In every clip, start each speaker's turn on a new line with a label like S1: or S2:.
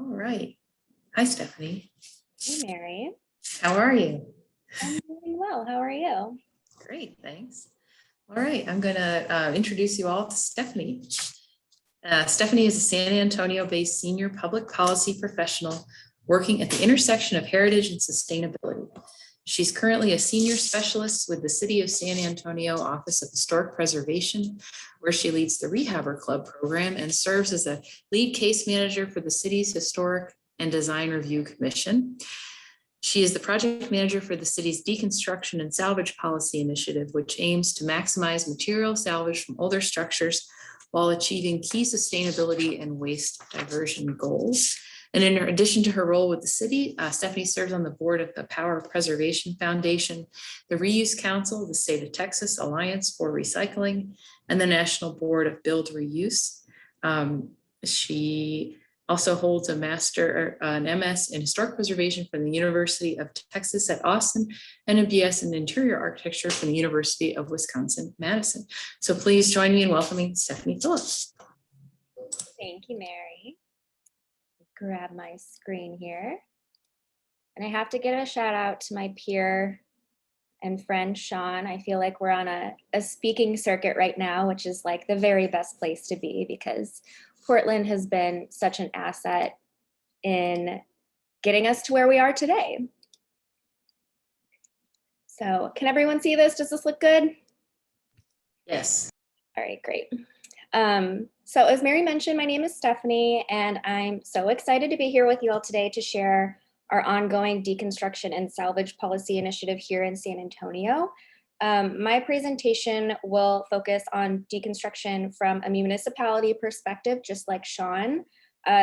S1: All right. Hi, Stephanie.
S2: Hey, Mary.
S1: How are you?
S2: I'm doing well. How are you?
S1: Great, thanks. All right, I'm going to introduce you all to Stephanie. Stephanie is a San Antonio-based senior public policy professional working at the intersection of heritage and sustainability. She's currently a senior specialist with the City of San Antonio Office of Historic Preservation, where she leads the Rehabber Club program and serves as a lead case manager for the city's Historic and Design Review Commission. She is the project manager for the city's Deconstruction and Salvage Policy Initiative, which aims to maximize material salvage from older structures while achieving key sustainability and waste diversion goals. And in addition to her role with the city, Stephanie serves on the board of the Power Preservation Foundation, the Reuse Council, the State of Texas Alliance for Recycling, and the National Board of Build Reuse. She also holds an MS in Historic Preservation from the University of Texas at Austin and a BS in Interior Architecture from the University of Wisconsin-Madison. So please join me in welcoming Stephanie Phillips.
S2: Thank you, Mary. Grab my screen here. And I have to give a shout out to my peer and friend, Sean. I feel like we're on a speaking circuit right now, which is like the very best place to be because Portland has been such an asset in getting us to where we are today. So can everyone see this? Does this look good?
S1: Yes.
S2: All right, great. So as Mary mentioned, my name is Stephanie, and I'm so excited to be here with you all today to share our ongoing deconstruction and salvage policy initiative here in San Antonio. My presentation will focus on deconstruction from a municipality perspective, just like Sean,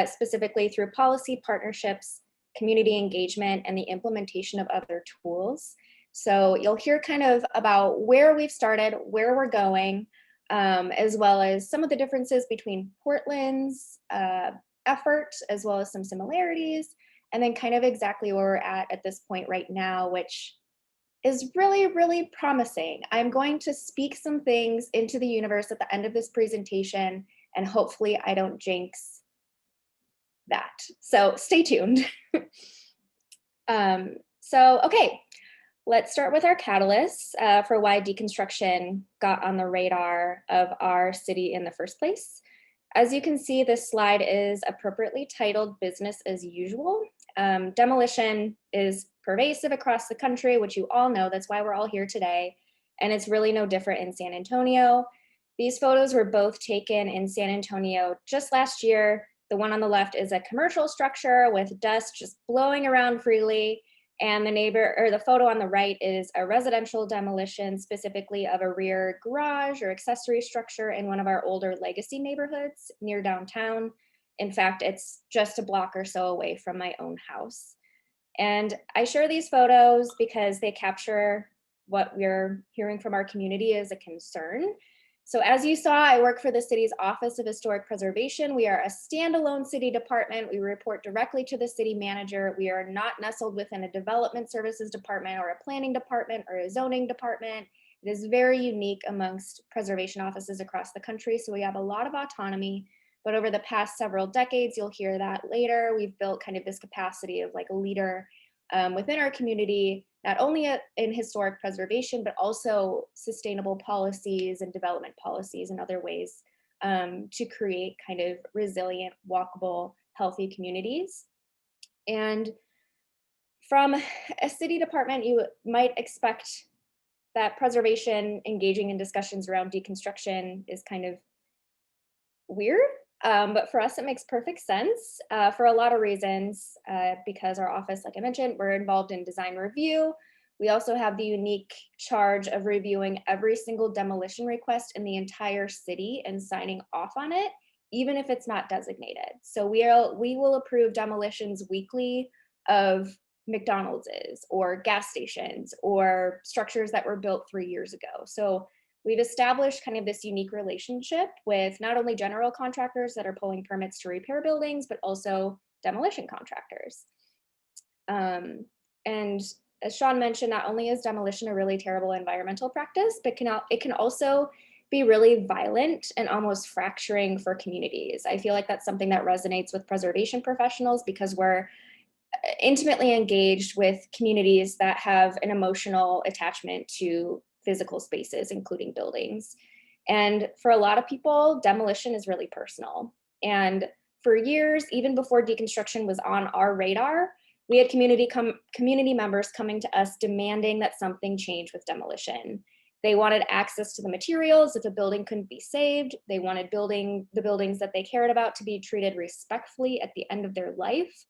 S2: specifically through policy partnerships, community engagement, and the implementation of other tools. So you'll hear kind of about where we've started, where we're going, as well as some of the differences between Portland's effort, as well as some similarities, and then kind of exactly where we're at this point right now, which is really, really promising. I'm going to speak some things into the universe at the end of this presentation, and hopefully I don't jinx that. So stay tuned. Okay, let's start with our catalysts for why deconstruction got on the radar of our city in the first place. As you can see, this slide is appropriately titled Business as Usual. Demolition is pervasive across the country, which you all know, that's why we're all here today. And it's really no different in San Antonio. These photos were both taken in San Antonio just last year. The one on the left is a commercial structure with dust just blowing around freely. And the photo on the right is a residential demolition, specifically of a rear garage or accessory structure in one of our older legacy neighborhoods near downtown. In fact, it's just a block or so away from my own house. And I share these photos because they capture what we're hearing from our community as a concern. So as you saw, I work for the city's Office of Historic Preservation. We are a standalone city department. We report directly to the city manager. We are not nestled within a development services department or a planning department or a zoning department. It is very unique amongst preservation offices across the country. So we have a lot of autonomy. But over the past several decades, you'll hear that later, we've built kind of this capacity of like a leader within our community, not only in historic preservation, but also sustainable policies and development policies and other ways to create kind of resilient, walkable, healthy communities. And from a city department, you might expect that preservation engaging in discussions around deconstruction is kind of weird. But for us, it makes perfect sense for a lot of reasons, because our office, like I mentioned, we're involved in design review. We also have the unique charge of reviewing every single demolition request in the entire city and signing off on it, even if it's not designated. So we will approve demolitions weekly of McDonald's or gas stations or structures that were built 3 years ago. So we've established kind of this unique relationship with not only general contractors that are pulling permits to repair buildings, but also demolition contractors. And as Sean mentioned, not only is demolition a really terrible environmental practice, but it can also be really violent and almost fracturing for communities. I feel like that's something that resonates with preservation professionals because we're intimately engaged with communities that have an emotional attachment to physical spaces, including buildings. And for a lot of people, demolition is really personal. And for years, even before deconstruction was on our radar, we had community members coming to us demanding that something change with demolition. They wanted access to the materials if a building couldn't be saved. They wanted the buildings that they cared about to be treated respectfully at the end of their life.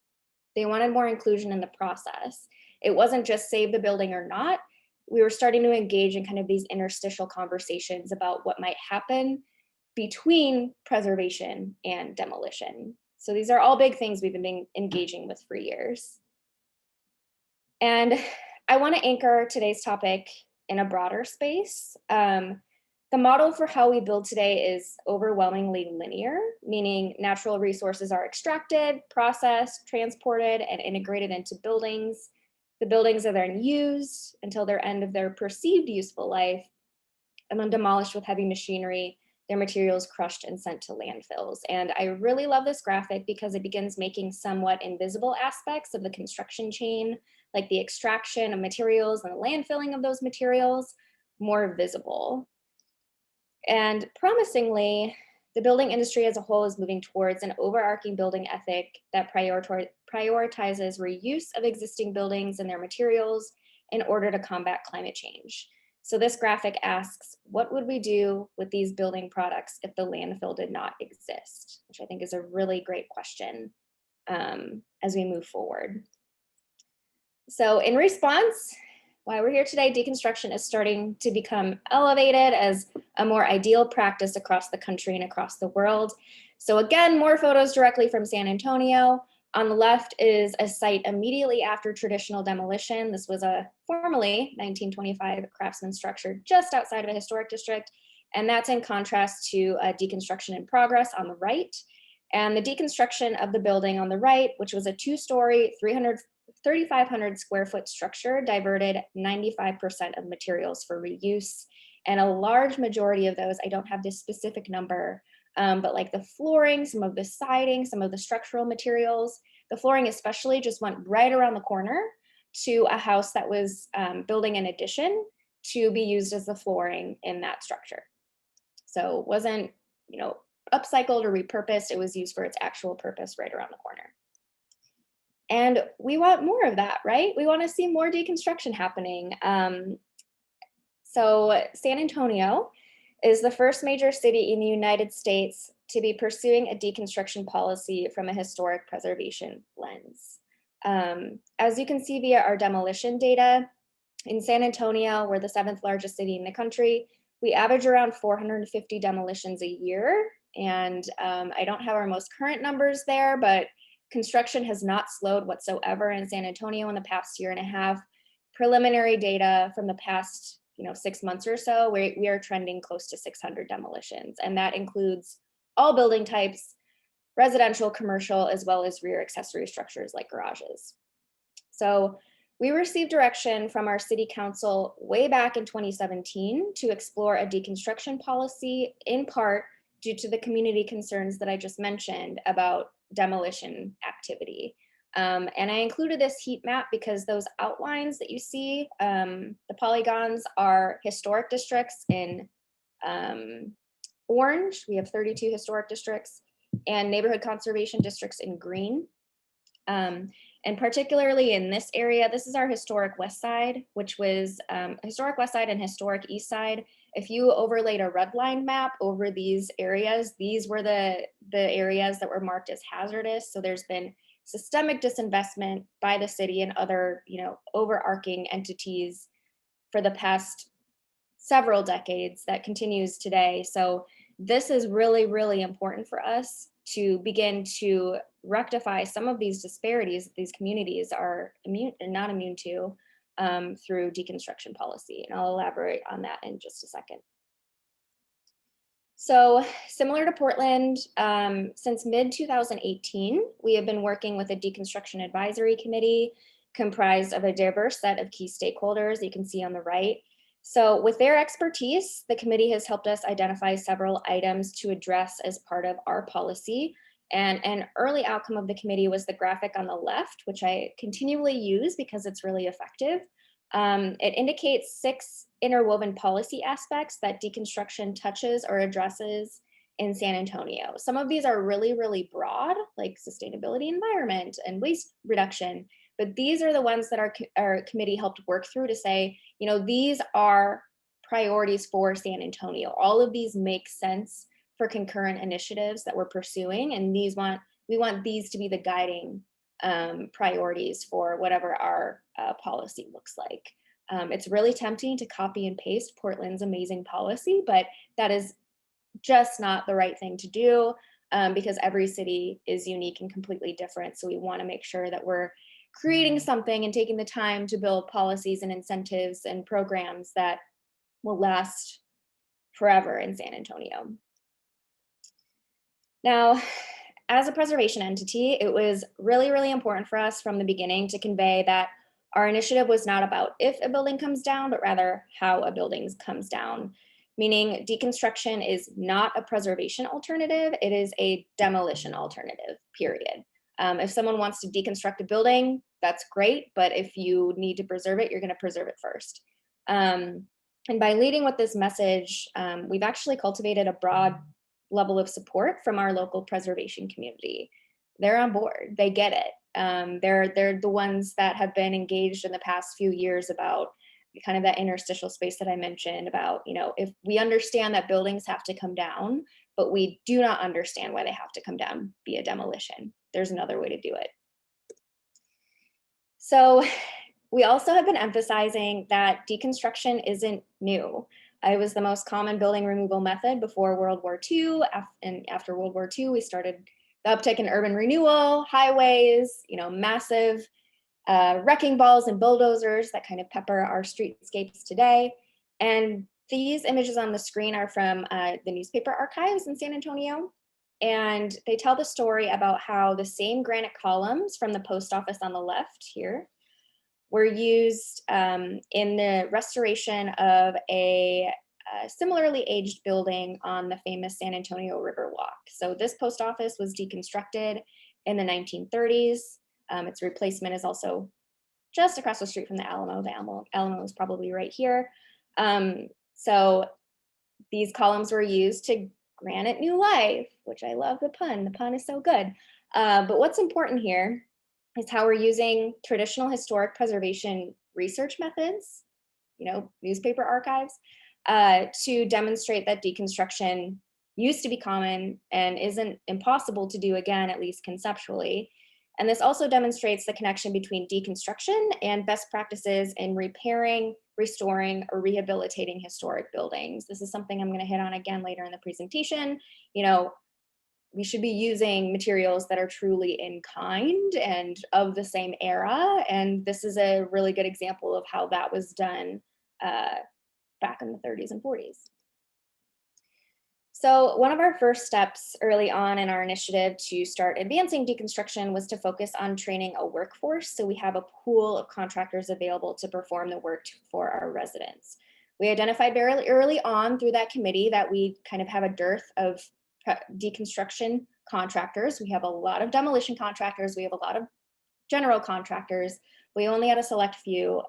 S2: They wanted more inclusion in the process. It wasn't just save the building or not. We were starting to engage in kind of these interstitial conversations about what might happen between preservation and demolition. So these are all big things we've been engaging with for years. And I want to anchor today's topic in a broader space. The model for how we build today is overwhelmingly linear, meaning natural resources are extracted, processed, transported, and integrated into buildings. The buildings are then used until their end of their perceived useful life, and then demolished with heavy machinery, their materials crushed and sent to landfills. And I really love this graphic because it begins making somewhat invisible aspects of the construction chain, like the extraction of materials and the landfilling of those materials, more visible. And promisingly, the building industry as a whole is moving towards an overarching building ethic that prioritizes reuse of existing buildings and their materials in order to combat climate change. So this graphic asks, what would we do with these building products if the landfill did not exist? Which I think is a really great question as we move forward. So in response, why we're here today, deconstruction is starting to become elevated as a more ideal practice across the country and across the world. So again, more photos directly from San Antonio. On the left is a site immediately after traditional demolition. This was a formerly 1925 craftsman structure just outside of a historic district. And that's in contrast to a deconstruction in progress on the right. And the deconstruction of the building on the right, which was a two-story, 3,500 square foot structure, diverted 95% of materials for reuse. And a large majority of those, I don't have this specific number, but like the flooring, some of the siding, some of the structural materials, the flooring especially just went right around the corner to a house that was building an addition to be used as the flooring in that structure. So it wasn't, upcycled or repurposed, it was used for its actual purpose right around the corner. And we want more of that, right? We want to see more deconstruction happening. So San Antonio is the first major city in the United States to be pursuing a deconstruction policy from a historic preservation lens. As you can see via our demolition data, in San Antonio, we're the 7th largest city in the country. We average around 450 demolitions a year. And I don't have our most current numbers there, but construction has not slowed whatsoever in San Antonio in the past year and a half. Preliminary data from the past 6 months or so, we are trending close to 600 demolitions. And that includes all building types, residential, commercial, as well as rear accessory structures like garages. So we received direction from our city council way back in 2017 to explore a deconstruction policy, in part due to the community concerns that I just mentioned about demolition activity. And I included this heat map because those outlines that you see, the polygons are historic districts in orange. We have 32 historic districts and neighborhood conservation districts in green. And particularly in this area, this is our historic west side, which was historic west side and historic east side. If you overlaid a red line map over these areas, these were the areas that were marked as hazardous. So there's been systemic disinvestment by the city and other, overarching entities for the past several decades that continues today. So this is really, really important for us to begin to rectify some of these disparities that these communities are not immune to through deconstruction policy. And I'll elaborate on that in just a second. So similar to Portland, since mid-2018, we have been working with a deconstruction advisory committee comprised of a diverse set of key stakeholders you can see on the right. So with their expertise, the committee has helped us identify several items to address as part of our policy. And an early outcome of the committee was the graphic on the left, which I continually use because it's really effective. It indicates 6 interwoven policy aspects that deconstruction touches or addresses in San Antonio. Some of these are really, really broad, like sustainability, environment, and waste reduction. But these are the ones that our committee helped work through to say, you know, these are priorities for San Antonio. All of these make sense for concurrent initiatives that we're pursuing, and we want these to be the guiding priorities for whatever our policy looks like. It's really tempting to copy and paste Portland's amazing policy, but that is just not the right thing to do because every city is unique and completely different. So we want to make sure that we're creating something and taking the time to build policies and incentives and programs that will last forever in San Antonio. Now, as a preservation entity, it was really, really important for us from the beginning to convey that our initiative was not about if a building comes down, but rather how a building comes down. Meaning deconstruction is not a preservation alternative, it is a demolition alternative, period. If someone wants to deconstruct a building, that's great, but if you need to preserve it, you're gonna preserve it first. And by leading with this message, we've actually cultivated a broad level of support from our local preservation community. They're on board, they get it. They're the ones that have been engaged in the past few years about kind of that interstitial space that I mentioned about, you know, if we understand that buildings have to come down, but we do not understand why they have to come down via demolition. There's another way to do it. So we also have been emphasizing that deconstruction isn't new. It was the most common building removal method before World War II, and after World War II, we started the uptick in urban renewal, highways, you know, massive wrecking balls and bulldozers that kind of pepper our streetscapes today. And these images on the screen are from the newspaper archives in San Antonio. And they tell the story about how the same granite columns from the post office on the left here were used in the restoration of a similarly aged building on the famous San Antonio River Walk. So this post office was deconstructed in the 1930s. Its replacement is also just across the street from the Alamo. The Alamo is probably right here. So these columns were used to grant it new life, which I love the pun. The pun is so good. But what's important here is how we're using traditional historic preservation research methods, you know, newspaper archives, to demonstrate that deconstruction used to be common and isn't impossible to do again, at least conceptually. And this also demonstrates the connection between deconstruction and best practices in repairing, restoring, or rehabilitating historic buildings. This is something I'm going to hit on again later in the presentation. You know, we should be using materials that are truly in kind and of the same era. And this is a really good example of how that was done back in the 30s and 40s. So one of our first steps early on in our initiative to start advancing deconstruction was to focus on training a workforce. So we have a pool of contractors available to perform the work for our residents. We identified very early on through that committee that we kind of have a dearth of deconstruction contractors. We have a lot of demolition contractors. We have a lot of general contractors. We only had a select few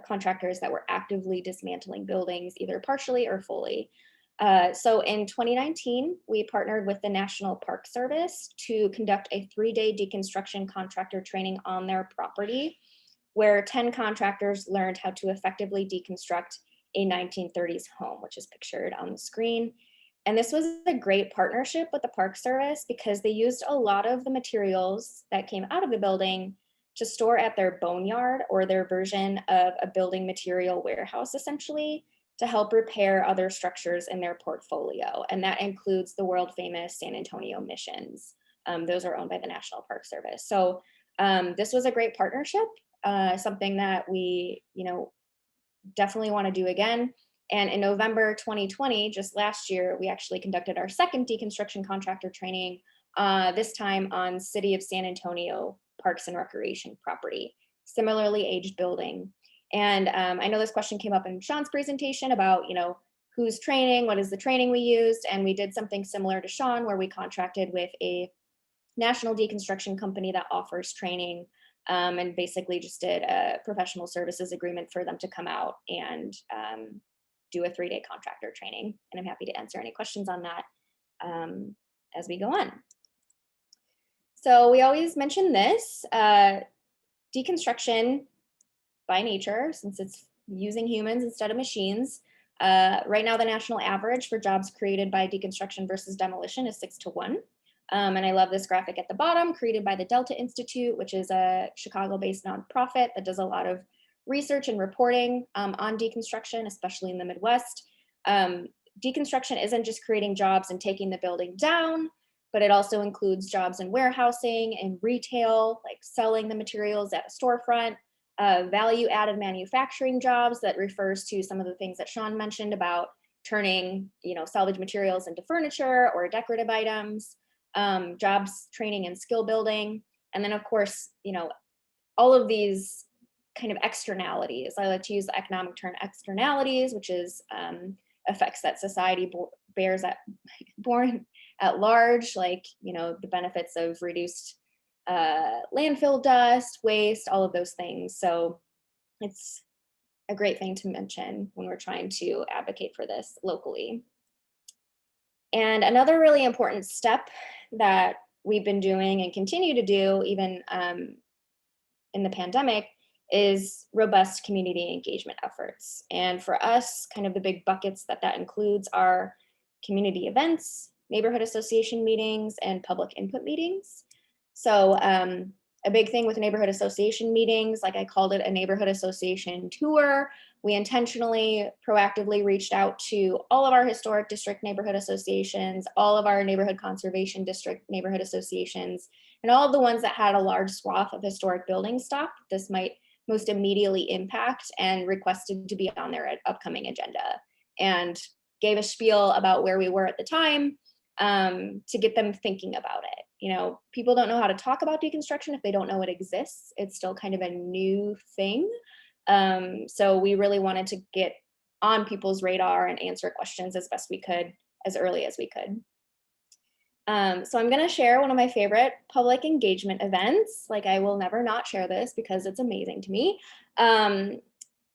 S2: contractors that were actively dismantling buildings, either partially or fully. So in 2019, we partnered with the National Park Service to conduct a 3-day deconstruction contractor training on their property, where 10 contractors learned how to effectively deconstruct a 1930s home, which is pictured on the screen. And this was a great partnership with the Park Service because they used a lot of the materials that came out of the building to store at their boneyard, or their version of a building material warehouse, essentially, to help repair other structures in their portfolio. And that includes the world famous San Antonio missions. Those are owned by the National Park Service. So this was a great partnership, something that we, you know, definitely want to do again. And in November 2020, just last year, we actually conducted our second deconstruction contractor training, this time on City of San Antonio Parks and Recreation property, similarly aged building. And I know this question came up in Sean's presentation about, who's training, what is the training we used, and we did something similar to Sean where we contracted with a national deconstruction company that offers training, and basically just did a professional services agreement for them to come out and do a 3-day contractor training. And I'm happy to answer any questions on that as we go on. So we always mention this, deconstruction by nature, since it's using humans instead of machines. Right now, the national average for jobs created by deconstruction versus demolition is 6-1. And I love this graphic at the bottom, created by the Delta Institute, which is a Chicago-based nonprofit that does a lot of research and reporting on deconstruction, especially in the Midwest. Deconstruction isn't just creating jobs and taking the building down, but it also includes jobs in warehousing and retail, like selling the materials at a storefront, value-added manufacturing jobs that refers to some of the things that Sean mentioned about turning, salvage materials into furniture or decorative items, jobs, training, and skill building. And then, of course, all of these kind of externalities. I like to use the economic term externalities, which is effects that society born at large, like, the benefits of reduced landfill dust, waste, all of those things. So it's a great thing to mention when we're trying to advocate for this locally. And another really important step that we've been doing and continue to do even in the pandemic is robust community engagement efforts. And for us, kind of the big buckets that includes are community events, neighborhood association meetings, and public input meetings. So a big thing with neighborhood association meetings, like I called it a neighborhood association tour. We intentionally, proactively reached out to all of our historic district neighborhood associations, all of our neighborhood conservation district neighborhood associations, and all of the ones that had a large swath of historic building stock this might most immediately impact, and requested to be on their upcoming agenda, and gave a spiel about where we were at the time to get them thinking about it. People don't know how to talk about deconstruction if they don't know it exists. It's still kind of a new thing. So we really wanted to get on people's radar and answer questions as best we could, as early as we could. So I'm going to share one of my favorite public engagement events. Like, I will never not share this because it's amazing to me.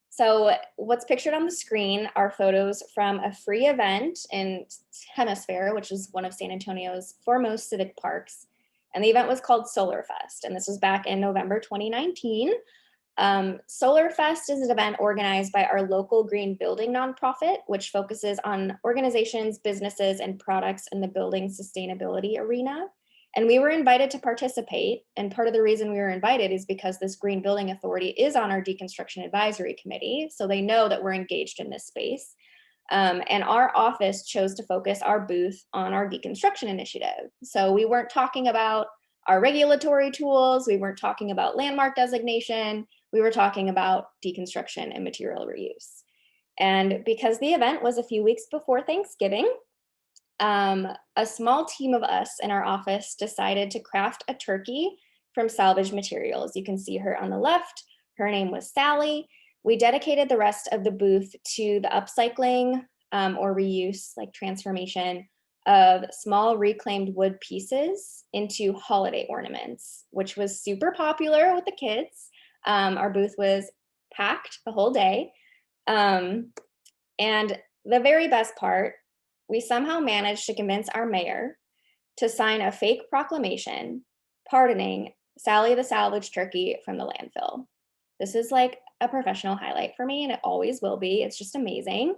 S2: So what's pictured on the screen are photos from a free event in Hemisphere, which is one of San Antonio's foremost civic parks. And the event was called Solarfest, and this was back in November 2019. Solarfest is an event organized by our local green building nonprofit, which focuses on organizations, businesses, and products in the building sustainability arena. And we were invited to participate. And part of the reason we were invited is because this Green Building Authority is on our Deconstruction Advisory Committee. So they know that we're engaged in this space. And our office chose to focus our booth on our deconstruction initiative. So we weren't talking about our regulatory tools. We weren't talking about landmark designation. We were talking about deconstruction and material reuse. And because the event was a few weeks before Thanksgiving, a small team of us in our office decided to craft a turkey from salvage materials. You can see her on the left. Her name was Sally. We dedicated the rest of the booth to the upcycling or reuse, like transformation, of small reclaimed wood pieces into holiday ornaments, which was super popular with the kids. Our booth was packed the whole day. And the very best part, we somehow managed to convince our mayor to sign a fake proclamation pardoning Sally the salvage turkey from the landfill. This is like a professional highlight for me, and it always will be. It's just amazing.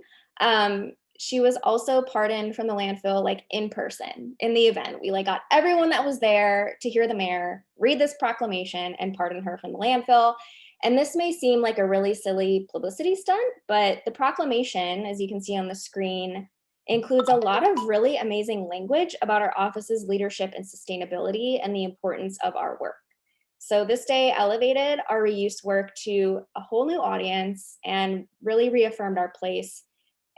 S2: She was also pardoned from the landfill, like in person in the event. We got everyone that was there to hear the mayor read this proclamation and pardon her from the landfill. And this may seem like a really silly publicity stunt, but the proclamation, as you can see on the screen, includes a lot of really amazing language about our office's leadership and sustainability and the importance of our work. So this day elevated our reuse work to a whole new audience and really reaffirmed our place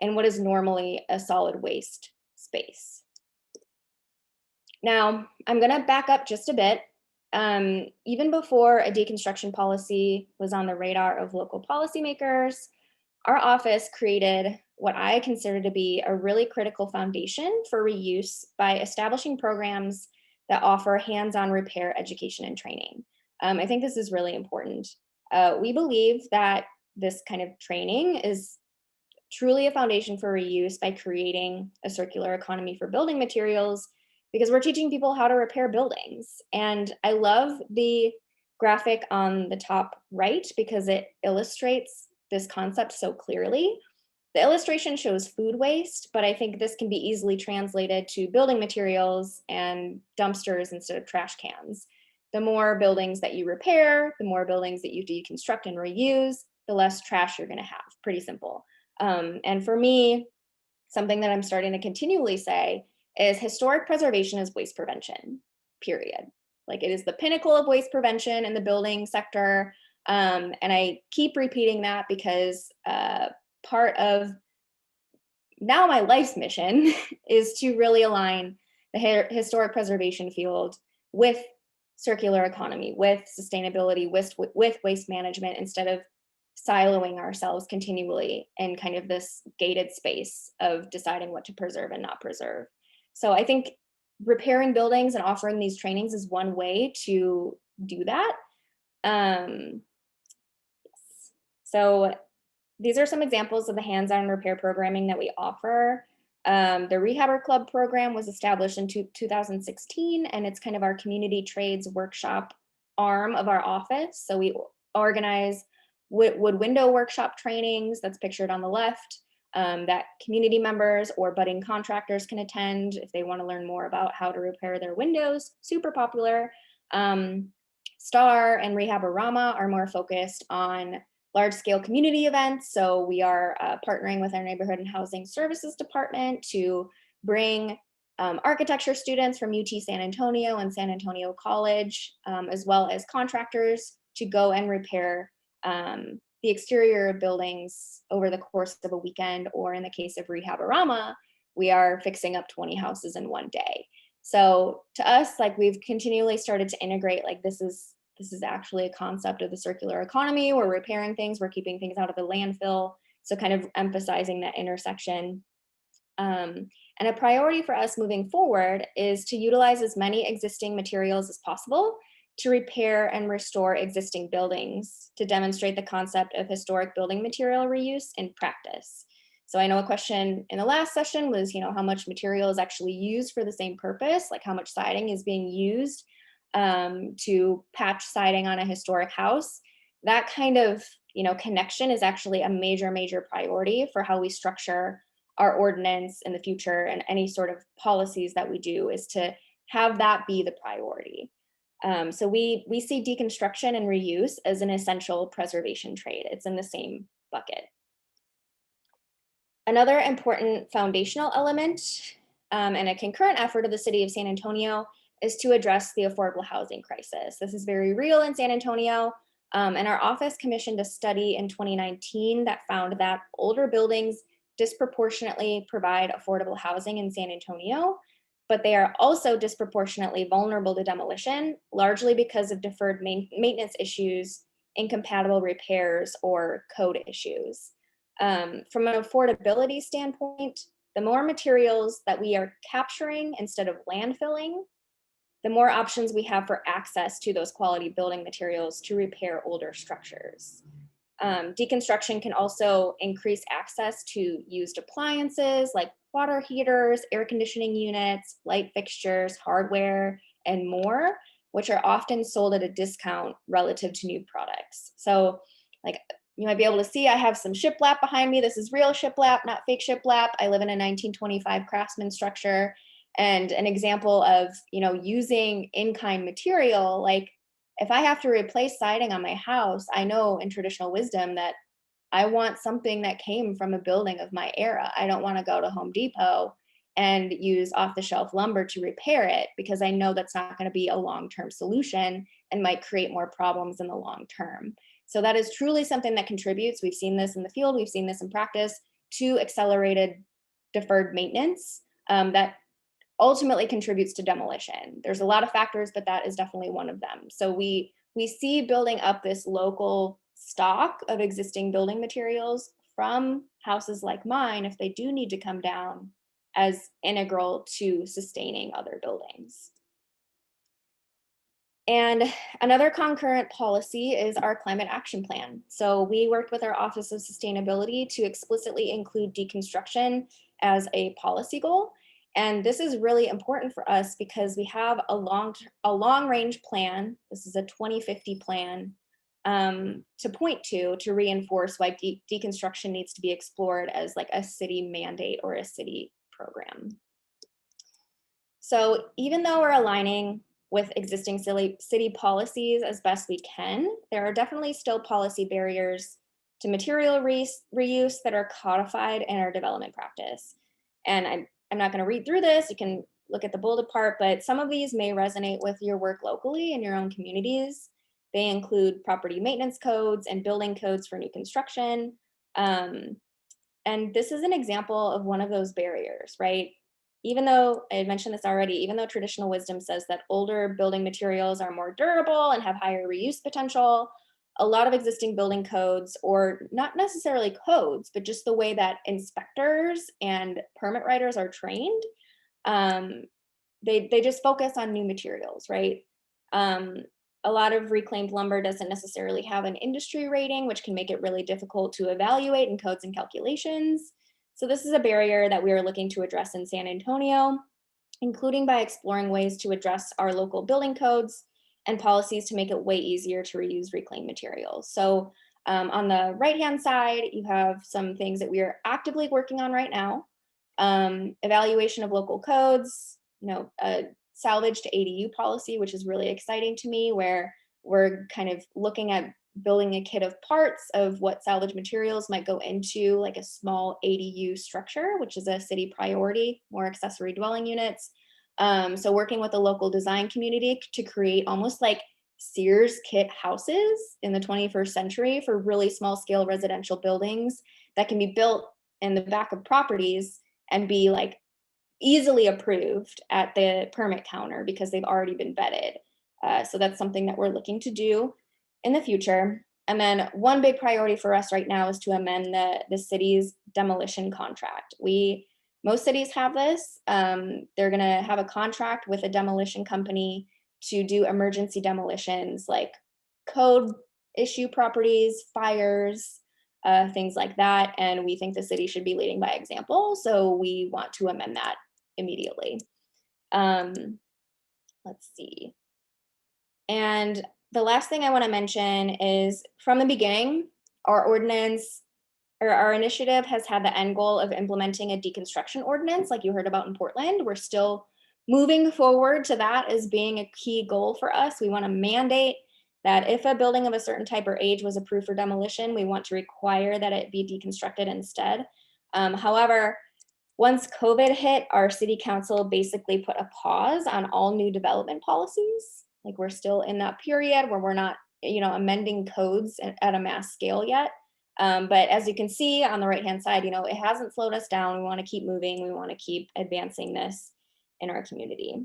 S2: in what is normally a solid waste space. Now, I'm going to back up just a bit even before a deconstruction policy was on the radar of local policymakers, our office created what I consider to be a really critical foundation for reuse by establishing programs that offer hands-on repair education and training. I think this is really important. We believe that this kind of training is truly a foundation for reuse by creating a circular economy for building materials, because we're teaching people how to repair buildings. And I love the graphic on the top right because it illustrates this concept so clearly. The illustration shows food waste, but I think this can be easily translated to building materials and dumpsters instead of trash cans. The more buildings that you repair, the more buildings that you deconstruct and reuse, the less trash you're going to have. Pretty simple. And for me, something that I'm starting to continually say is historic preservation is waste prevention, period. Like, it is the pinnacle of waste prevention in the building sector. And I keep repeating that because part of now my life's mission is to really align the historic preservation field with circular economy, with sustainability, with waste management, instead of siloing ourselves continually in kind of this gated space of deciding what to preserve and not preserve. So I think repairing buildings and offering these trainings is one way to do that. So these are some examples of the hands-on repair programming that we offer. The Rehabber Club program was established in 2016, and it's kind of our community trades workshop arm of our office. So we organize wood window workshop trainings, that's pictured on the left, that community members or budding contractors can attend if they want to learn more about how to repair their windows. Super popular. STAR and Rehabber are more focused on large-scale community events. So we are partnering with our Neighborhood and Housing Services Department to bring architecture students from UT San Antonio and San Antonio College, as well as contractors, to go and repair the exterior of buildings over the course of a weekend, or in the case of Rehabber, we are fixing up 20 houses in one day. So to us, like, we've continually started to integrate, like, this is actually a concept of the circular economy. We're repairing things, we're keeping things out of the landfill. So kind of emphasizing that intersection. And a priority for us moving forward is to utilize as many existing materials as possible to repair and restore existing buildings, to demonstrate the concept of historic building material reuse in practice. So I know a question in the last session was, how much material is actually used for the same purpose, like how much siding is being used to patch siding on a historic house. That kind of, connection is actually a major priority for how we structure our ordinance in the future, and any sort of policies that we do is to have that be the priority. So we see deconstruction and reuse as an essential preservation trade. It's in the same bucket. Another important foundational element and a concurrent effort of the city of San Antonio is to address the affordable housing crisis. This is very real in San Antonio, and our office commissioned a study in 2019 that found that older buildings disproportionately provide affordable housing in San Antonio, but they are also disproportionately vulnerable to demolition, largely because of deferred maintenance issues, incompatible repairs, or code issues. From an affordability standpoint, the more materials that we are capturing instead of landfilling, the more options we have for access to those quality building materials to repair older structures. Deconstruction can also increase access to used appliances like water heaters, air conditioning units, light fixtures, hardware, and more, which are often sold at a discount relative to new products. So, like, you might be able to see, I have some shiplap behind me. This is real shiplap, not fake shiplap. I live in a 1925 craftsman structure. And an example of, using in-kind material, like, if I have to replace siding on my house, I know in traditional wisdom that I want something that came from a building of my era. I don't want to go to Home Depot and use off-the-shelf lumber to repair it, because I know that's not going to be a long-term solution and might create more problems in the long term. So that is truly something that contributes. We've seen this in the field, we've seen this in practice, to accelerated deferred maintenance that ultimately contributes to demolition. There's a lot of factors, but that is definitely one of them. So we see building up this local stock of existing building materials from houses like mine, if they do need to come down, as integral to sustaining other buildings. And another concurrent policy is our climate action plan. So we worked with our Office of Sustainability to explicitly include deconstruction as a policy goal. And this is really important for us because we have a long range plan. This is a 2050 plan to point to reinforce why deconstruction needs to be explored as like a city mandate or a city program. So even though we're aligning with existing city policies as best we can, there are definitely still policy barriers to material reuse that are codified in our development practice. And I'm not going to read through this. You can look at the bolded part, but some of these may resonate with your work locally in your own communities. They include property maintenance codes and building codes for new construction. And this is an example of one of those barriers, right? Even though I had mentioned this already, even though traditional wisdom says that older building materials are more durable and have higher reuse potential, a lot of existing building codes, or not necessarily codes, but just the way that inspectors and permit writers are trained, they just focus on new materials, right? A lot of reclaimed lumber doesn't necessarily have an industry rating, which can make it really difficult to evaluate in codes and calculations. So this is a barrier that we are looking to address in San Antonio, including by exploring ways to address our local building codes and policies to make it way easier to reuse reclaimed materials. So on the right-hand side, you have some things that we are actively working on right now. Evaluation of local codes, a salvage to ADU policy, which is really exciting to me, where we're kind of looking at building a kit of parts of what salvage materials might go into like a small ADU structure, which is a city priority, more accessory dwelling units. So working with the local design community to create almost like Sears kit houses in the 21st century for really small scale residential buildings that can be built in the back of properties and be like easily approved at the permit counter because they've already been vetted. So that's something that we're looking to do in the future. And then one big priority for us right now is to amend the city's demolition contract. Most cities have this. They're gonna have a contract with a demolition company to do emergency demolitions like code issue properties, fires, things like that. And we think the city should be leading by example. So we want to amend that immediately. Let's see. And the last thing I want to mention is from the beginning, our ordinance or our initiative has had the end goal of implementing a deconstruction ordinance, like you heard about in Portland. We're still moving forward to that as being a key goal for us. We want to mandate that if a building of a certain type or age was approved for demolition, we want to require that it be deconstructed instead. However, once COVID hit, our city council basically put a pause on all new development policies. Like we're still in that period where we're not, amending codes at a mass scale yet. But as you can see on the right-hand side, it hasn't slowed us down. We want to keep moving. We want to keep advancing this in our community.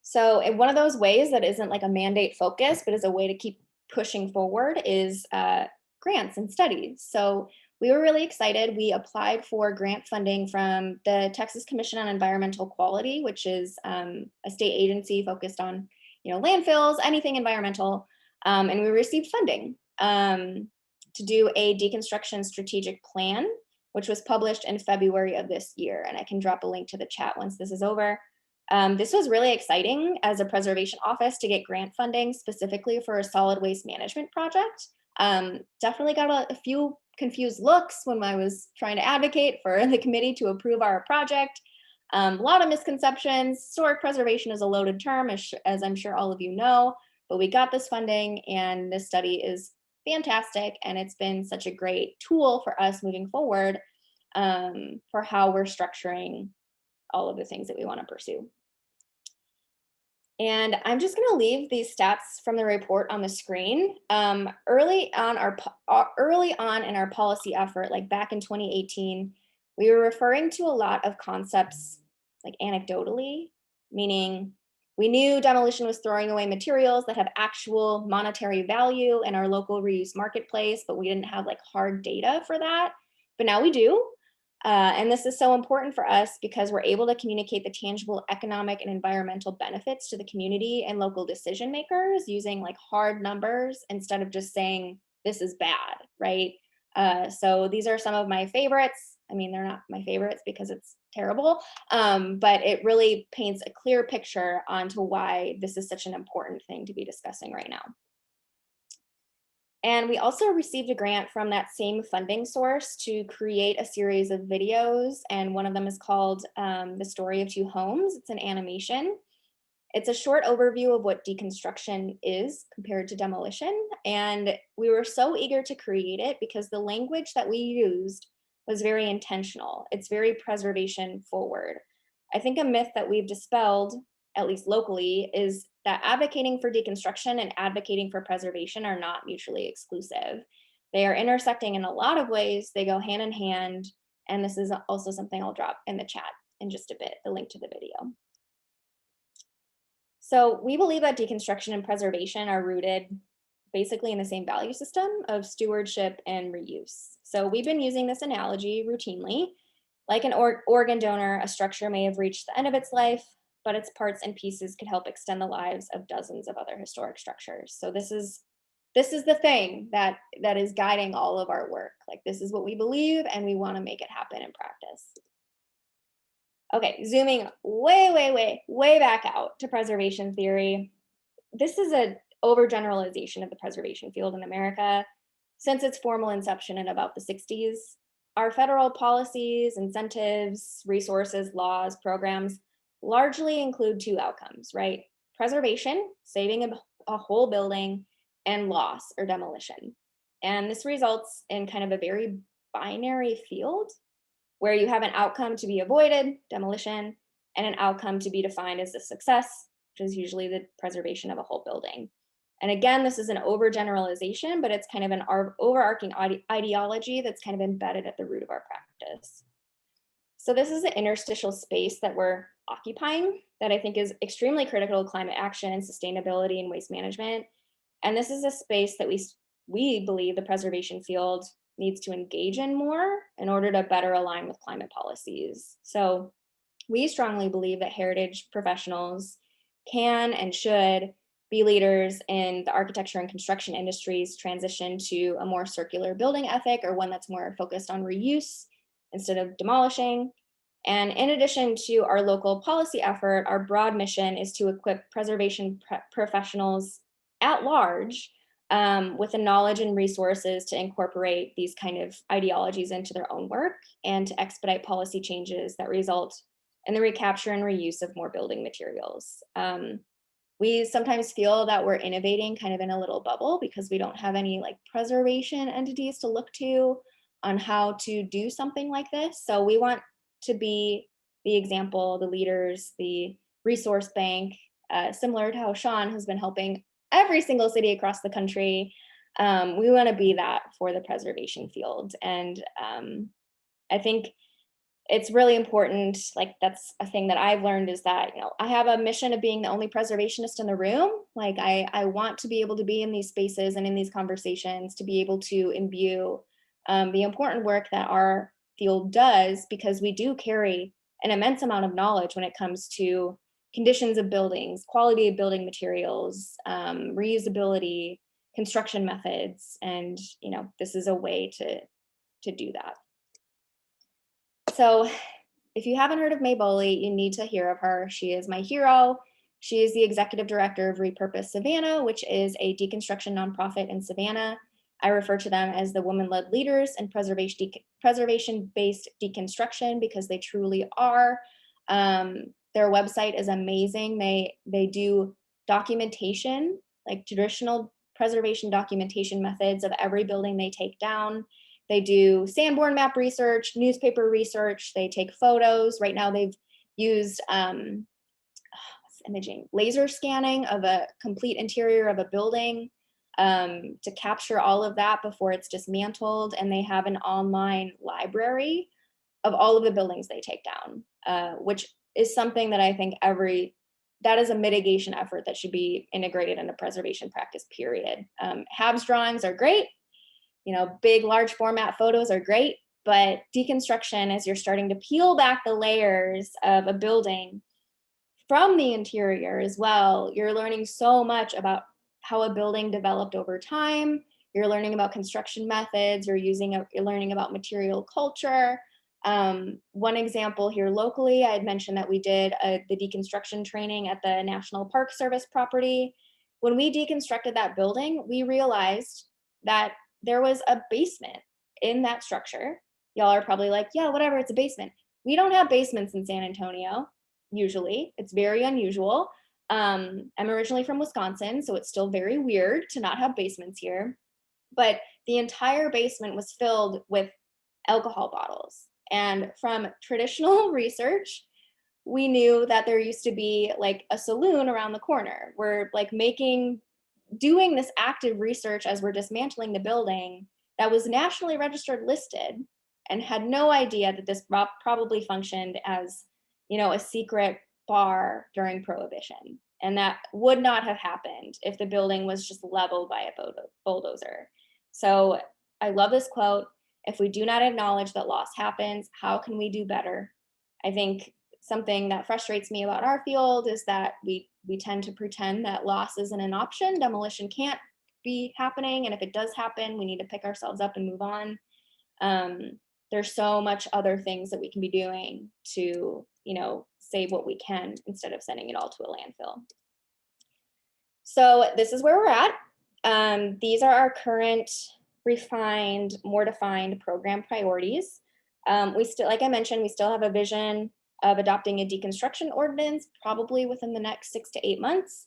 S2: So one of those ways that isn't like a mandate focus, but is a way to keep pushing forward is grants and studies. So we were really excited. We applied for grant funding from the Texas Commission on Environmental Quality, which is a state agency focused on, landfills, anything environmental. And we received funding to do a deconstruction strategic plan, which was published in February of this year. And I can drop a link to the chat once this is over. This was really exciting as a preservation office to get grant funding specifically for a solid waste management project. Definitely got a few confused looks when I was trying to advocate for the committee to approve our project. A lot of misconceptions. Historic preservation is a loaded term, as I'm sure all of you know, but we got this funding and this study is fantastic. And it's been such a great tool for us moving forward for how we're structuring all of the things that we want to pursue. And I'm just going to leave these stats from the report on the screen. Early on in our policy effort, like back in 2018, we were referring to a lot of concepts like anecdotally, meaning we knew demolition was throwing away materials that have actual monetary value in our local reuse marketplace, but we didn't have like hard data for that. But now we do. And this is so important for us because we're able to communicate the tangible economic and environmental benefits to the community and local decision makers using like hard numbers instead of just saying this is bad, right? So these are some of my favorites. I mean, they're not my favorites because it's terrible, but it really paints a clear picture onto why this is such an important thing to be discussing right now. And we also received a grant from that same funding source to create a series of videos. And one of them is called The Story of Two Homes. It's an animation. It's a short overview of what deconstruction is compared to demolition. And we were so eager to create it because the language that we used was very intentional. It's very preservation forward. I think a myth that we've dispelled, at least locally, is that advocating for deconstruction and advocating for preservation are not mutually exclusive. They are intersecting in a lot of ways. They go hand in hand. And this is also something I'll drop in the chat in just a bit, the link to the video. So we believe that deconstruction and preservation are rooted basically in the same value system of stewardship and reuse. So we've been using this analogy routinely. Like an organ donor, a structure may have reached the end of its life, but its parts and pieces could help extend the lives of dozens of other historic structures. So this is the thing that is guiding all of our work. Like, this is what we believe, and we want to make it happen in practice. Okay, zooming way back out to preservation theory. This is an overgeneralization of the preservation field in America. Since its formal inception in about the 60s, our federal policies, incentives, resources, laws, programs largely include two outcomes, right? Preservation, saving a whole building, and loss or demolition. And this results in kind of a very binary field where you have an outcome to be avoided, demolition, and an outcome to be defined as a success, which is usually the preservation of a whole building. And again, this is an overgeneralization, but it's kind of an overarching ideology that's kind of embedded at the root of our practice. So this is the interstitial space that we're occupying that I think is extremely critical to climate action and sustainability and waste management. And this is a space that we believe the preservation field needs to engage in more in order to better align with climate policies. So we strongly believe that heritage professionals can and should be leaders in the architecture and construction industries transition to a more circular building ethic, or one that's more focused on reuse instead of demolishing. And in addition to our local policy effort, our broad mission is to equip preservation professionals at large with the knowledge and resources to incorporate these kind of ideologies into their own work and to expedite policy changes that result in the recapture and reuse of more building materials. We sometimes feel that we're innovating kind of in a little bubble because we don't have any like preservation entities to look to on how to do something like this. So we want to be the example, the leaders, the resource bank, similar to how Sean has been helping every single city across the country. We want to be that for the preservation field. And I think it's really important, like that's a thing that I've learned, is that, you know, I have a mission of being the only preservationist in the room. Like I want to be able to be in these spaces and in these conversations to be able to imbue the important work that our field does, because we do carry an immense amount of knowledge when it comes to conditions of buildings, quality of building materials, reusability, construction methods, and you know, this is a way to do that. So if you haven't heard of May Boley, you need to hear of her. She is my hero. She is the executive director of Repurpose Savannah, which is a deconstruction nonprofit in Savannah. I refer to them as the woman-led leaders in preservation-based deconstruction because they truly are. Their website is amazing. They do documentation, like traditional preservation documentation methods of every building they take down. They do Sanborn map research, newspaper research. They take photos. Right now they've used imaging, laser scanning of a complete interior of a building to capture all of that before it's dismantled. And they have an online library of all of the buildings they take down, which is something that I think that is a mitigation effort that should be integrated into preservation practice, period. HABS drawings are great, big, large format photos are great, but deconstruction, as you're starting to peel back the layers of a building from the interior as well, you're learning so much about how a building developed over time. You're learning about construction methods, you're learning about material culture. One example here locally, I had mentioned that we did the deconstruction training at the National Park Service property. When we deconstructed that building, we realized that there was a basement in that structure. Y'all are probably like, yeah, whatever, it's a basement. We don't have basements in San Antonio, usually. It's very unusual. I'm originally from Wisconsin, so it's still very weird to not have basements here. But the entire basement was filled with alcohol bottles. And from traditional research, we knew that there used to be like a saloon around the corner. We're like doing this active research as we're dismantling the building that was nationally registered listed, and had no idea that this probably functioned as, a secret bar during Prohibition. And that would not have happened if the building was just leveled by a bulldozer. So I love this quote. If we do not acknowledge that loss happens, how can we do better? I think something that frustrates me about our field is that we tend to pretend that loss isn't an option. Demolition can't be happening. And if it does happen, we need to pick ourselves up and move on. There's so much other things that we can be doing to, save what we can instead of sending it all to a landfill. So this is where we're at. These are our current refined, more defined program priorities. We still, like I mentioned, we still have a vision of adopting a deconstruction ordinance probably within the next 6 to 8 months,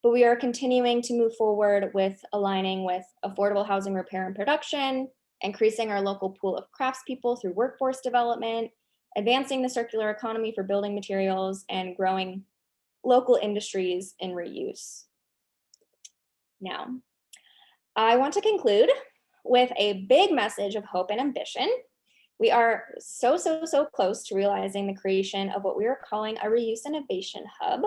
S2: but we are continuing to move forward with aligning with affordable housing repair and production, increasing our local pool of craftspeople through workforce development, advancing the circular economy for building materials, and growing local industries in reuse. Now, I want to conclude with a big message of hope and ambition. We are so close to realizing the creation of what we are calling a reuse innovation hub,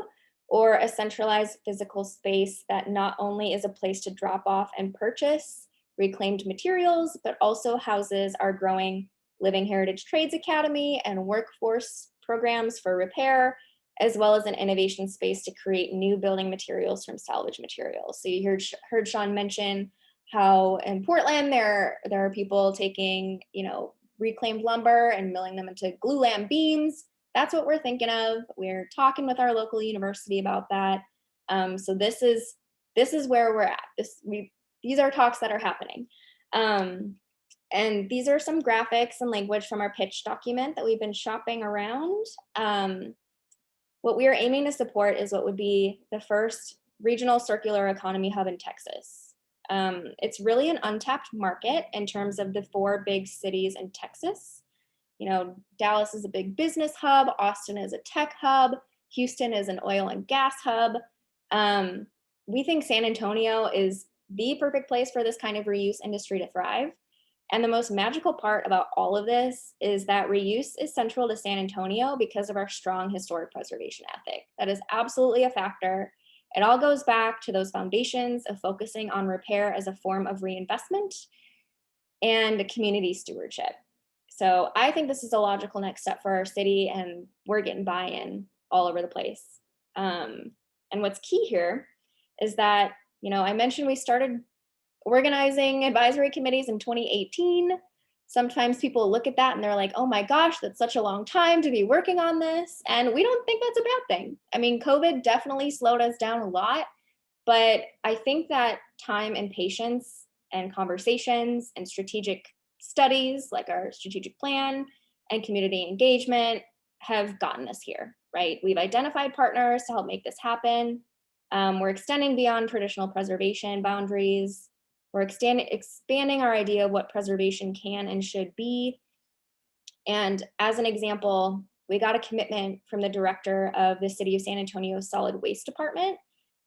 S2: or a centralized physical space that not only is a place to drop off and purchase reclaimed materials, but also houses our growing Living Heritage Trades Academy and workforce programs for repair, as well as an innovation space to create new building materials from salvage materials. So you heard Sean mention how in Portland there are people taking, reclaimed lumber and milling them into glulam beams. That's what we're thinking of. We're talking with our local university about that. So this is where we're at. These are talks that are happening. And these are some graphics and language from our pitch document that we've been shopping around. What we are aiming to support is what would be the first regional circular economy hub in Texas. It's really an untapped market in terms of the 4 big cities in Texas. Dallas is a big business hub, Austin is a tech hub, Houston is an oil and gas hub. We think San Antonio is the perfect place for this kind of reuse industry to thrive. And the most magical part about all of this is that reuse is central to San Antonio because of our strong historic preservation ethic. That is absolutely a factor. It all goes back to those foundations of focusing on repair as a form of reinvestment and community stewardship. So I think this is a logical next step for our city, and we're getting buy-in all over the place. And what's key here is that, I mentioned we started organizing advisory committees in 2018. Sometimes people look at that and they're like, oh my gosh, that's such a long time to be working on this. And we don't think that's a bad thing. I mean, COVID definitely slowed us down a lot, but I think that time and patience and conversations and strategic studies like our strategic plan and community engagement have gotten us here, right? We've identified partners to help make this happen. We're extending beyond traditional preservation boundaries. We're expanding our idea of what preservation can and should be. And as an example, we got a commitment from the director of the City of San Antonio Solid Waste Department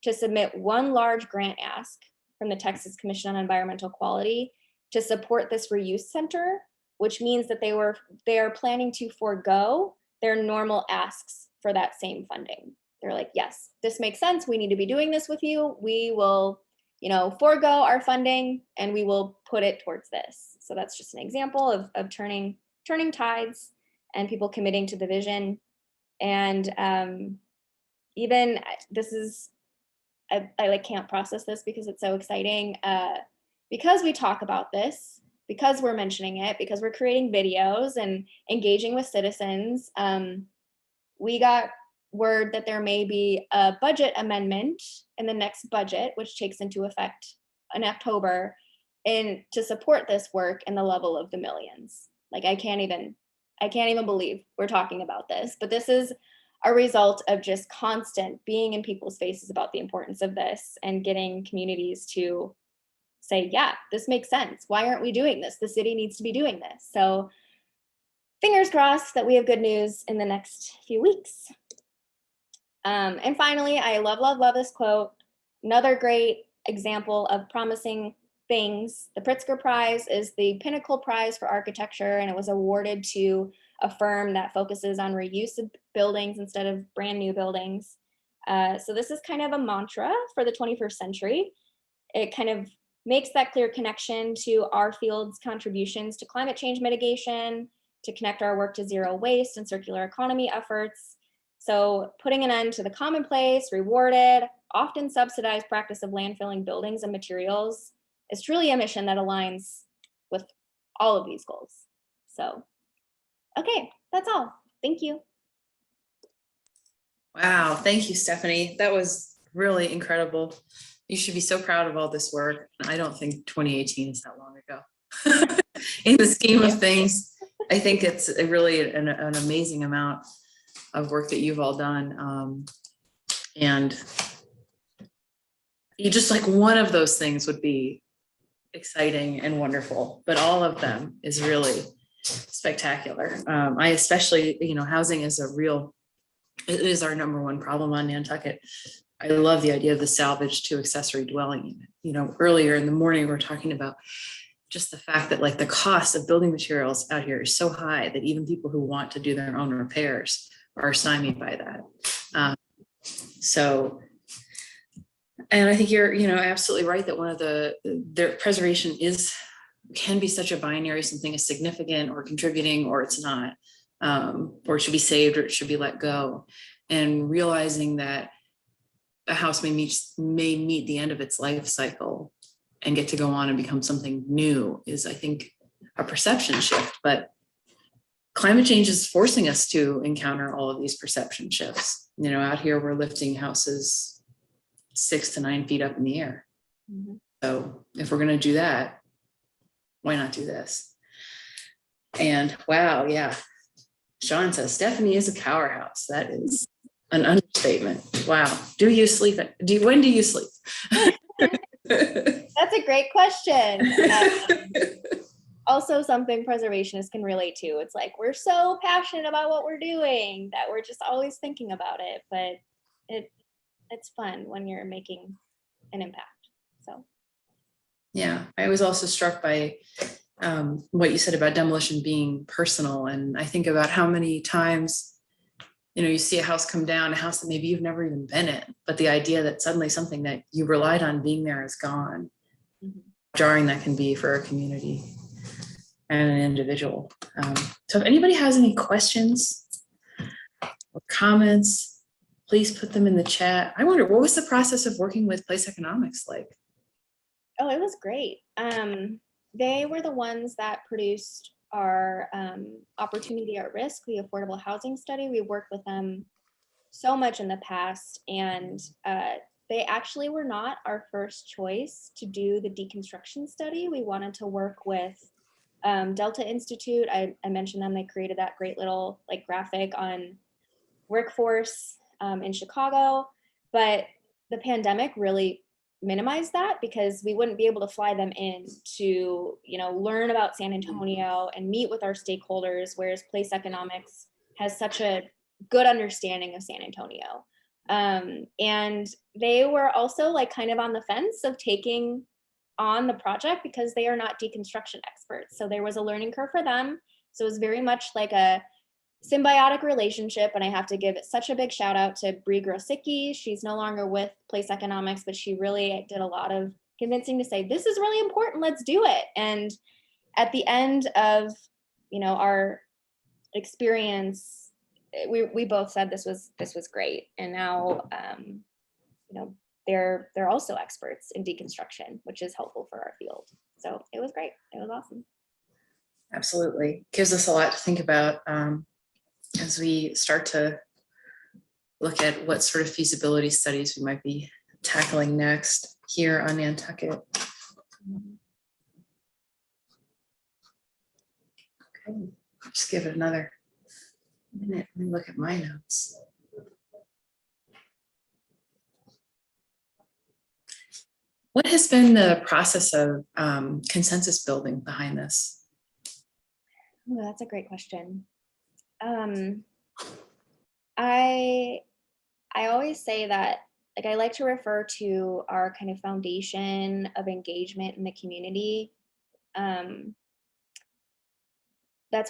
S2: to submit one large grant ask from the Texas Commission on Environmental Quality to support this reuse center, which means that they are planning to forego their normal asks for that same funding. They're like, yes, this makes sense. We need to be doing this with you. We will, forego our funding and we will put it towards this. So that's just an example of turning tides and people committing to the vision. And even this is, I like can't process this because it's so exciting. Because we talk about this, because we're mentioning it, because we're creating videos and engaging with citizens, we got word that there may be a budget amendment in the next budget, which takes into effect in October, and to support this work in the level of the millions. Like I can't even believe we're talking about this, but this is a result of just constant being in people's faces about the importance of this and getting communities to say, yeah, this makes sense. Why aren't we doing this? The city needs to be doing this. So fingers crossed that we have good news in the next few weeks. And finally, I love this quote. Another great example of promising things. The Pritzker Prize is the pinnacle prize for architecture, and it was awarded to a firm that focuses on reuse of buildings instead of brand new buildings. So this is kind of a mantra for the 21st century. It kind of makes that clear connection to our field's contributions to climate change mitigation, to connect our work to zero waste and circular economy efforts. So putting an end to the commonplace, rewarded, often subsidized practice of landfilling buildings and materials is truly a mission that aligns with all of these goals. So, okay, that's all. Thank you.
S1: Wow, thank you, Stephanie. That was really incredible. You should be so proud of all this work. I don't think 2018 is that long ago. In the scheme of things, I think it's really an amazing amount of work that you've all done. And you just like one of those things would be exciting and wonderful, but all of them is really spectacular. I especially, housing is it is our number one problem on Nantucket. I love the idea of the salvage to accessory dwelling unit. Earlier in the morning, we were talking about just the fact that like the cost of building materials out here is so high that even people who want to do their own repairs are stymied by that. And I think you're, absolutely right that one of their preservation can be such a binary. Something is significant or contributing, or it's not, or it should be saved or it should be let go. And realizing that a house may meet the end of its life cycle and get to go on and become something new is, I think, a perception shift. But climate change is forcing us to encounter all of these perception shifts. Out here, we're lifting houses 6 to 9 feet up in the air. Mm-hmm. So if we're going to do that, why not do this? And wow, yeah. Sean says, Stephanie is a powerhouse. That is an understatement. Wow. Do you sleep? When do you sleep?
S2: That's a great question. Also something preservationists can relate to. It's like, we're so passionate about what we're doing that we're just always thinking about it, but it's fun when you're making an impact. So. Yeah,
S1: I was also struck by what you said about demolition being personal. And I think about how many times, you see a house come down, a house that maybe you've never even been in, but the idea that suddenly something that you relied on being there is gone. Mm-hmm. Jarring that can be for a community and an individual. So if anybody has any questions or comments, please put them in the chat. I wonder, what was the process of working with Place Economics like?
S2: Oh, it was great. They were the ones that produced our Opportunity at Risk, the affordable housing study. We worked with them so much in the past, and they actually were not our first choice to do the deconstruction study. We wanted to work with Delta Institute. I mentioned them. They created that great little graphic on workforce in Chicago, but the pandemic really minimize that because we wouldn't be able to fly them in to, learn about San Antonio and meet with our stakeholders, whereas Place Economics has such a good understanding of San Antonio. And they were also kind of on the fence of taking on the project because they are not deconstruction experts. So there was a learning curve for them. So it was very much like a symbiotic relationship, and I have to give such a big shout out to Bree Grosicki. She's no longer with Place Economics, but she really did a lot of convincing to say, this is really important, let's do it. And at the end of, you know, our experience, we both said this was great. And now, you know, they're also experts in deconstruction, which is helpful for our field. So it was great. It was awesome.
S1: Absolutely. Gives us a lot to think about as we start to look at what sort of feasibility studies we might be tackling next here on Nantucket. Okay, just give it another minute. Let me look at my notes. What has been the process of consensus building behind this?
S2: Oh, that's a great question. I always say that, like, I like to refer to our kind of foundation of engagement in the community. That's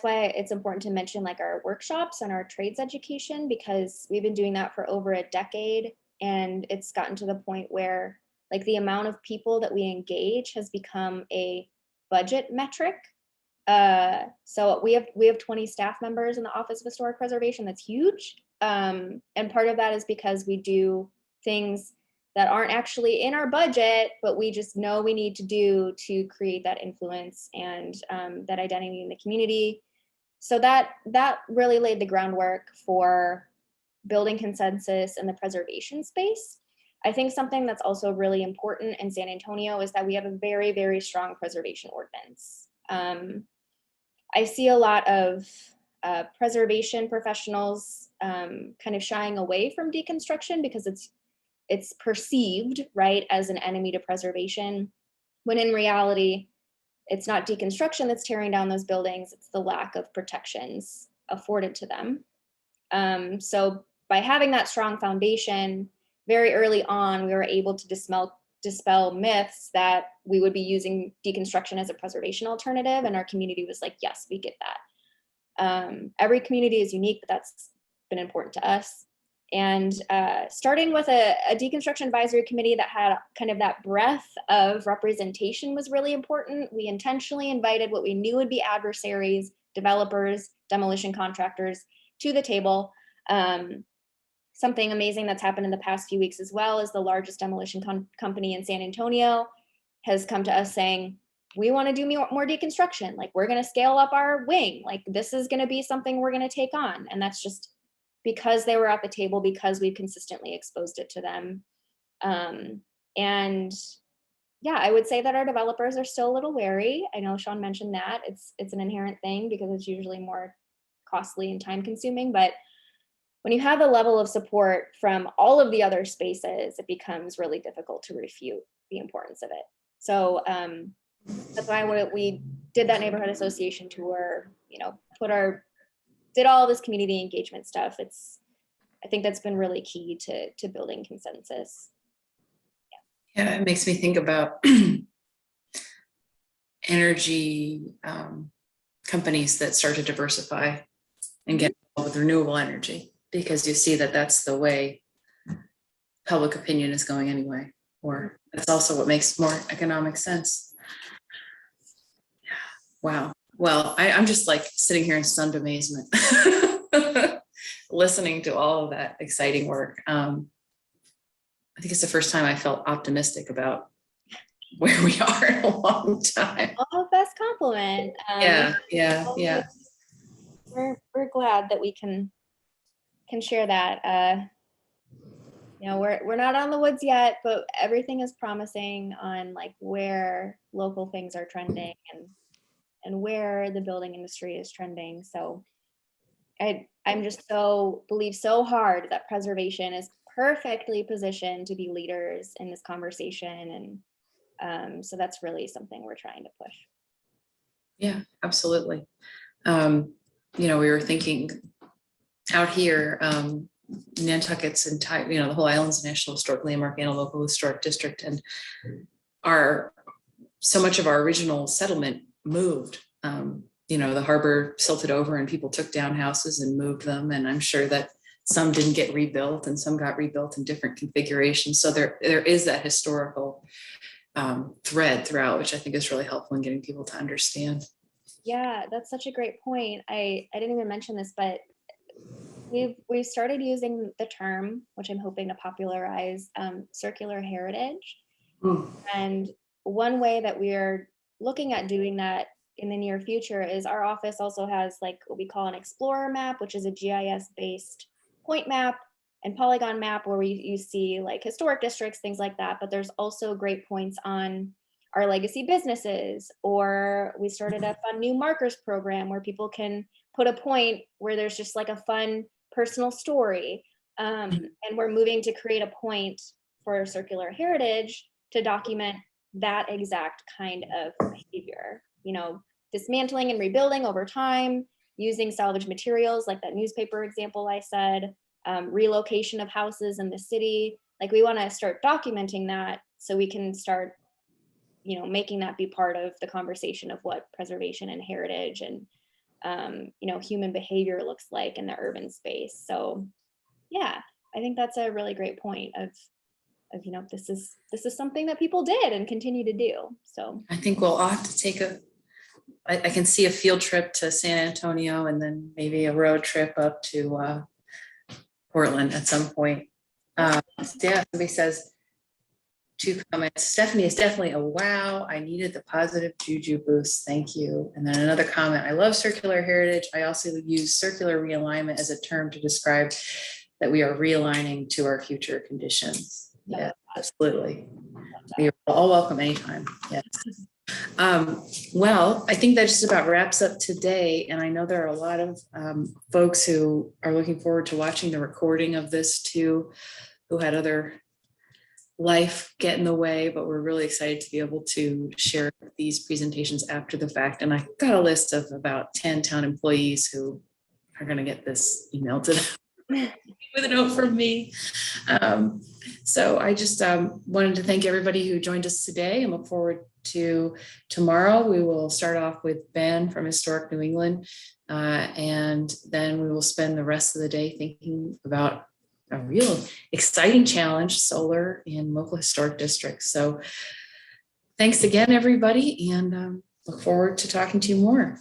S2: why it's important to mention like our workshops and our trades education, because we've been doing that for over a decade, and it's gotten to the point where like the amount of people that we engage has become a budget metric. So we have 20 staff members in the Office of Historic Preservation. That's huge. And part of that is because we do things that aren't actually in our budget, but we just know we need to do to create that influence and that identity in the community. So that really laid the groundwork for building consensus in the preservation space. I think something that's also really important in San Antonio is that we have a very, very strong preservation ordinance. I see a lot of preservation professionals kind of shying away from deconstruction because it's perceived, right, as an enemy to preservation, when in reality, it's not deconstruction that's tearing down those buildings, it's the lack of protections afforded to them. So by having that strong foundation, very early on, we were able to dispel myths that we would be using deconstruction as a preservation alternative, and our community was like, yes, we get that. Every community is unique, but that's been important to us. And starting with a deconstruction advisory committee that had kind of that breadth of representation was really important. We intentionally invited what we knew would be adversaries, developers, demolition contractors to the table. Something amazing that's happened in the past few weeks as well is the largest demolition company in San Antonio has come to us saying, we want to do more deconstruction. Like, we're going to scale up our wing. Like, this is going to be something we're going to take on. And that's just because they were at the table, because we've consistently exposed it to them. And yeah, I would say that our developers are still a little wary. I know Sean mentioned that. It's an inherent thing because it's usually more costly and time consuming, but when you have the level of support from all of the other spaces, it becomes really difficult to refute the importance of it. So that's why we did that neighborhood association tour, you know, did all this community engagement stuff. I think that's been really key to building consensus.
S1: Yeah, it makes me think about energy companies that start to diversify and get involved with renewable energy, because you see that that's the way public opinion is going anyway, or that's also what makes more economic sense. Wow. Well, I'm just like sitting here in stunned amazement, listening to all of that exciting work. I think it's the first time I felt optimistic about where we are in a long time.
S2: Oh, best compliment.
S1: Yeah.
S2: We're glad that we can share that. You know, we're not on the woods yet, but everything is promising on like where local things are trending and where the building industry is trending. So I'm just believe so hard that preservation is perfectly positioned to be leaders in this conversation. And so that's really something we're trying to push.
S1: Yeah, absolutely. You know, we were thinking out here, Nantucket's entire, you know, the whole island's a National Historic Landmark and a local historic district, and so much of our original settlement moved the harbor silted over and people took down houses and moved them. And I'm sure that some didn't get rebuilt and some got rebuilt in different configurations. So there is that historical thread throughout, which I think is really helpful in getting people to understand.
S2: Yeah, that's such a great point. I didn't even mention this, but we've started using the term, which I'm hoping to popularize, circular heritage. And one way that we're looking at doing that in the near future is our office also has like what we call an explorer map, which is a GIS based point map and polygon map where you see like historic districts, things like that. But there's also great points on our legacy businesses, or we started a fun new markers program where people can put a point where there's just like a fun personal story. And we're moving to create a point for circular heritage to document that exact kind of behavior, dismantling and rebuilding over time, using salvage materials like that newspaper example I said, relocation of houses in the city. Like we want to start documenting that so we can start, making that be part of the conversation of what preservation and heritage and, human behavior looks like in the urban space. So yeah, I think that's a really great point of this is something that people did and continue to do. So
S1: I think we'll all have to take I can see a field trip to San Antonio and then maybe a road trip up to Portland at some point. Yeah, somebody says 2 comments. Stephanie is definitely a wow. I needed the positive juju boost. Thank you. And then another comment. I love circular heritage. I also use circular realignment as a term to describe that we are realigning to our future conditions. Yeah, absolutely. You're all welcome anytime. Yes. Well, I think that just about wraps up today. And I know there are a lot of folks who are looking forward to watching the recording of this too, who had other life get in the way, but we're really excited to be able to share these presentations after the fact. And I got a list of about 10 town employees who are going to get this email to them with a note from me. So I just wanted to thank everybody who joined us today and look forward to tomorrow. We will start off with Ben from Historic New England, and then we will spend the rest of the day thinking about a real exciting challenge, solar in local historic districts. So thanks again, everybody, and look forward to talking to you more.